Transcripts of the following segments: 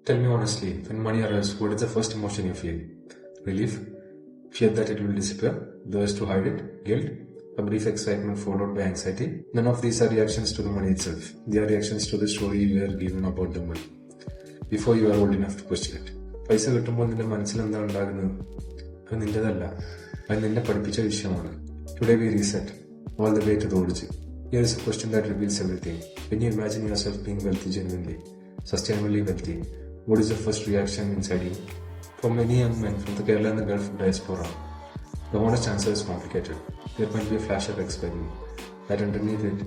Tell me honestly, when money arrives, what is the first emotion you feel? Relief? Fear that it will disappear? The urge to hide it? Guilt? A brief excitement followed by anxiety? None of these are reactions to the money itself. They are reactions to the story you were given about the money before you are old enough to question it. പൈസ കിട്ടുമ്പോൾ നിന്റെ മനസ്സിൽ എന്താണ് ഉണ്ടാകുന്നത്? അത് നിന്റേതല്ല, അത് നിന്നെ പഠിപ്പിച്ച വിഷയമാണ്. Today we reset all the way to the origin. Here is a question that reveals everything. When you imagine yourself being wealthy genuinely, sustainably wealthy, what is the first reaction inside you? For many young men from the Kerala and the Gulf diaspora, the honest answer is complicated. There might be a flash of excitement, that underneath it,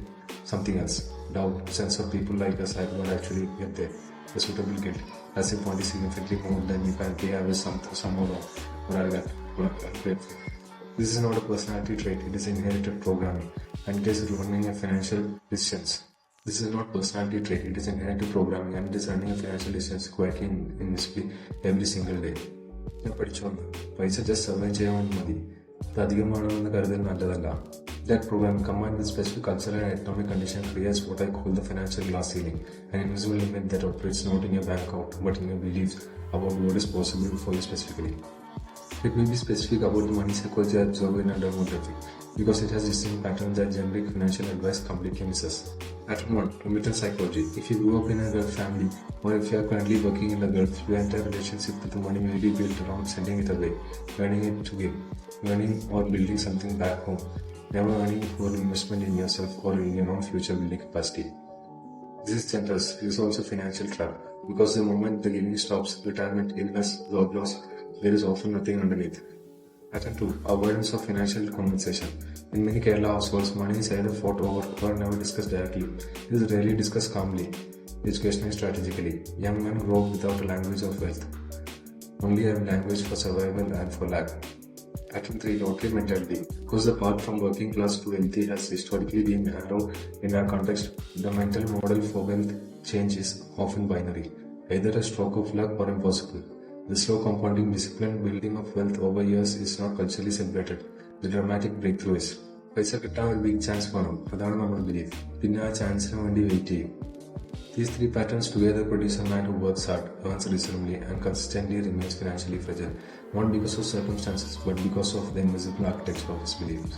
something else. Doubt, sense of people like us have not actually get there. A suitable guilt, as if one is significantly more than you can pay with somehow wrong, or arrogant, or ungrateful. This is not a personality trait, it is inherited programming, and it is running a financial decisions. This is not personality trait, it is inherited programming, and it is running a financial decisions quietly in every single day. ഞാൻ പഠിച്ചോന്ന് പൈസ just survive ചെയ്യാൻ വേണ്ടി മതി, അത് അധികമാണെന്ന് കരുതൽ നല്ലതല്ല. That program combined with specific cultural and economic condition creates what I call the financial glass ceiling, an invisible limit that operates not in your bank account but in your beliefs about what is possible for you specifically. It will be specific about the money psychology observed in our demographic because it has distinct patterns that generic financial advice completely misses. Pattern 1. Remittance psychology. If you grew up in a Gulf family or if you are currently working in the Gulf, your entire relationship with the money may be built around sending it away, earning it to give, earning or building something back home, never earning for investment in yourself or in your own future building capacity. This is generous. It is also financial trap because the moment the giving stops, retirement, illness, job loss, there is often nothing underneath. Pattern 2. Avoidance of financial compensation. In many Kerala households, money is either fought over or never discussed directly. It is rarely discussed calmly, educationally, strategically. Young men grow up without a language of wealth, only a language for survival and for lack. Pattern 3. Lottery mentality. Because the path from working class to wealthy has historically been narrow in our context, the mental model for wealth change is often binary, either a stroke of luck or impossible. The slow compounding discipline building of wealth over years is not culturally celebrated. The dramatic breakthrough is പൈസ കിട്ടാൻ ഒരു big chance വേണം, അതാണ് നമ്മൾ believe, പിന്നെ ആ ചാൻസിന് വേണ്ടി wait ചെയ്യും. These three patterns together produce a man who works hard, earns reasonably, and consistently remains financially fragile, not because of circumstances but because of the invisible architecture of his beliefs.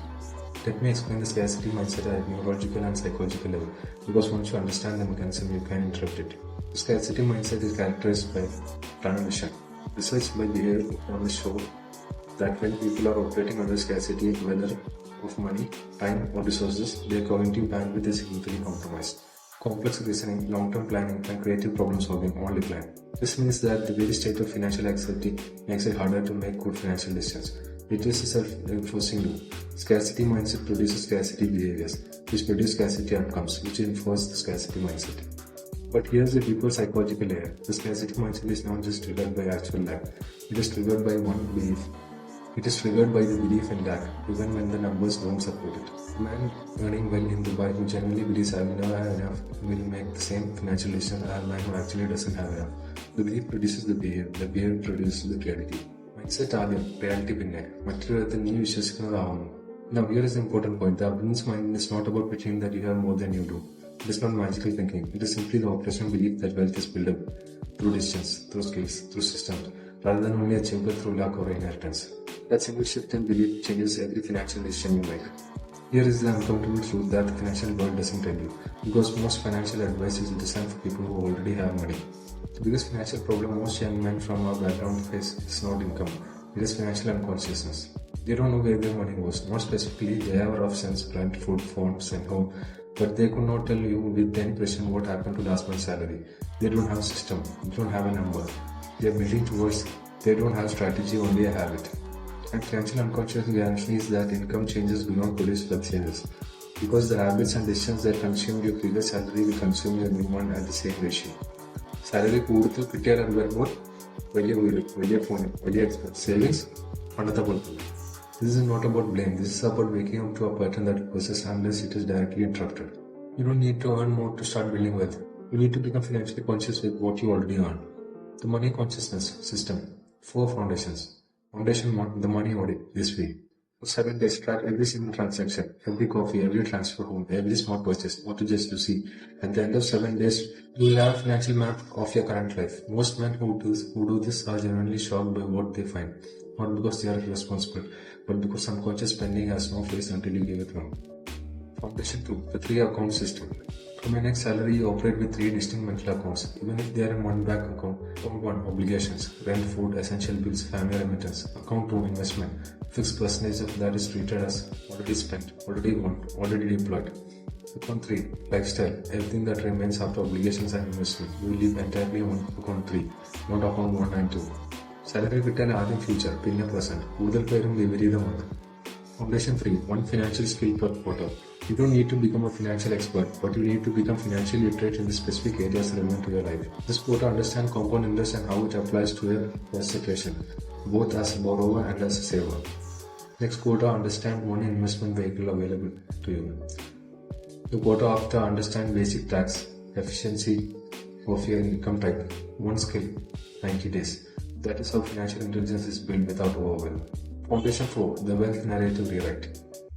Let me explain the scarcity mindset at a neurological and psychological level, because once you understand the mechanism, you can interrupt it. The scarcity mindset is characterized by tunnel vision. Research by behavioral economists show that when people are operating under scarcity, whether of money, time, or resources, their cognitive bandwidth is significantly compromised. Complex reasoning, long-term planning, and creative problem-solving all decline. This means that the very state of financial anxiety makes it harder to make good financial decisions. It is a self-reinforcing loop. Scarcity mindset produces scarcity behaviors, which produce scarcity outcomes, which reinforce the scarcity mindset. But here's the deeper psychological layer. The scarcity mindset is not just triggered by actual lack. It is triggered by one belief. It is triggered by the belief in lack, even when the numbers don't support it. A man earning well in Dubai who genuinely believes I will never have enough will make the same financial decision as a man who actually doesn't have enough. The belief produces the behavior produces the reality. Mindset ആദ്യം, reality പിന്നെ, മറ്റൊരു വിധത്തിൽ നീ വിശ്വസിക്കുന്നതാവുന്നു. Now here is the important point. The abundance mind is not about pretending that you have more than you do. It is not magical thinking. It is simply the operational belief that wealth is built up through decisions, through skills, through systems, rather than only achievable through luck or inheritance. That single shift in belief changes every financial decision you make. Here is the uncomfortable truth that the financial world doesn't tell you, because most financial advice is designed for people who already have money. The biggest financial problem most young men from our background face is not income, it is financial unconsciousness. They don't know where their money goes. More specifically, they have a rough sense, rent, food, phones, and home, but they could not tell you with any precision what happened to last month's salary. They don't have a system, they don't have a number. They are building towards, they don't have strategy, only a habit. And financial unconscious guarantees that income changes do not produce wealth changes, because the habits and decisions that consumed your previous salary will consume your new one at the same ratio. Salary കൂടുതൽ കിട്ടിയാൽ അത് വരുമ്പോൾ വലിയ വീട്, വലിയ phone, വലിയ savings പണ്ടത്തെ പോലത്തെ. This is not about blame. This is about waking up to a pattern that persists unless it is directly interrupted. You don't need to earn more to start building wealth. You need to become financially conscious with what you already earn. The money consciousness system. 4 foundations. Foundation 1. The money audit. This way. For 7 days, track every single transaction, every coffee, every transfer home, every small purchase, what to just to see. At the end of 7 days, you will have a financial map of your current life. Most men who do this are genuinely shocked by what they find. Not because they are irresponsible, but because unconscious spending has no face until you give it wrong. Foundation 2. The 3-account system. From your next salary, you operate with 3 distinct mental accounts. Even if they are in one bank account. Account 1. Obligations. Rent, food, essential bills, family remittance. Account 2. Investment. Fixed percentage of that is treated as already spent, already won, already deployed. Account 3. Lifestyle. Everything that remains after obligations and investment. You live entirely on account 3, not account 1 and 2. Salary കിട്ടാൻ ആദ്യം future പിന്നെ present കൂടുതൽ പേരും വിപരീതമാണ്. Foundation 3. One financial skill per quarter. You don't need to become a financial expert, but you need to become financially literate in the specific areas relevant to your life. This quarter understand compound interest and how it applies to your situation, both as a borrower and as a saver. Next quarter understand one investment vehicle available to you. The quarter after understand basic tax efficiency of your income type. One skill, 90 days. That is how financial intelligence is built without overwhelm. Foundation 4. The wealth narrative rewrite.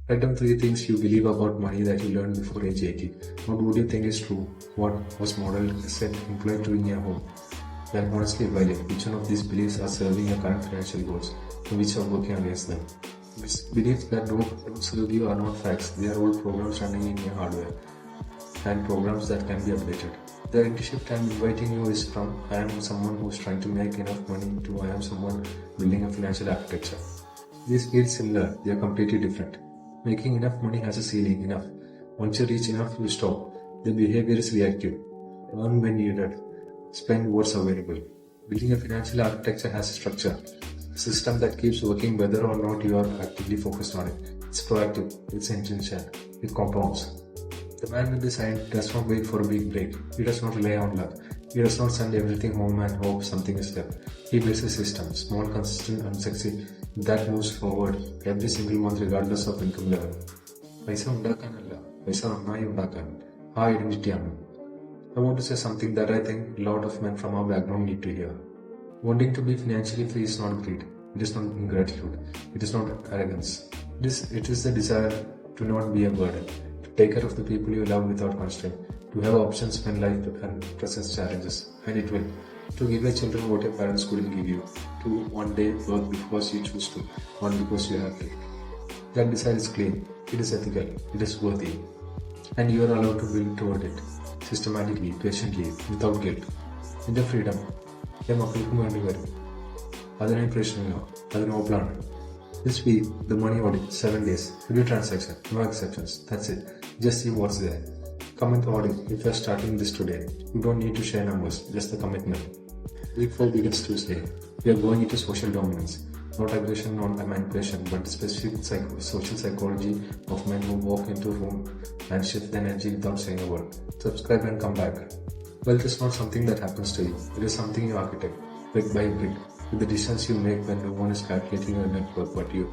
Write down 3 things you believe about money that you learned before age 80. What would you think is true? What was modeled, said, employed to in your home? Then honestly evaluate which one of these beliefs are serving your current financial goals and which are working against them. Beliefs that don't serve you are not facts. They are old programs running in your hardware and programs that can be updated. The internship I'm inviting you is from I am someone who is trying to make enough money to I am someone building a financial architecture. These feel similar, they are completely different. Making enough money has a ceiling, enough. Once you reach enough, you stop. The behavior is reactive. Earn when needed. Spend what's available. Building a financial architecture has a structure. A system that keeps working whether or not you are actively focused on it. It's proactive, it's intentional, it compounds. The man with the sign does not wait for a big break. He does not rely on luck. He does not send everything home and hope something is left. He builds a system, small, consistent, unsexy, that moves forward every single month regardless of income level. പൈസ ഉണ്ടാക്കാനല്ല, പൈസ നന്നായി ഉണ്ടാക്കാൻ. ആ ഐഡന്റിറ്റിയാണ്. I want to say something that I think a lot of men from our background need to hear. Wanting to be financially free is not greed. It is not ingratitude. It is not arrogance. It is the desire to not be a burden. Take care of the people you love without constraint, to have options when life presents challenges, and it will. To give your children what your parents couldn't give you, to one day work because you choose to, not because you have to. That desire is clean, it is ethical, it is worthy, and you are allowed to build toward it, systematically, patiently, without guilt. In the freedom, your മക്കൾക്കും വേണ്ടി വരും. അതിനായി പ്രശ്നമില്ല, അത് നോബിളാണ്. This week, the money audit, 7 days, every transaction, no exceptions, that's it. Just see what's there. Comment audit if you are starting this today. You don't need to share numbers, just the commitment. Week 4 begins Tuesday. We are going into social dominance. Not aggression, not manipulation, but the specific social psychology of men who walk into a room and shift the energy without saying a word. Subscribe and come back. Wealth is not something that happens to you. It is something you architect, brick by brick, with the decisions you make when no one is calculating your net worth but you.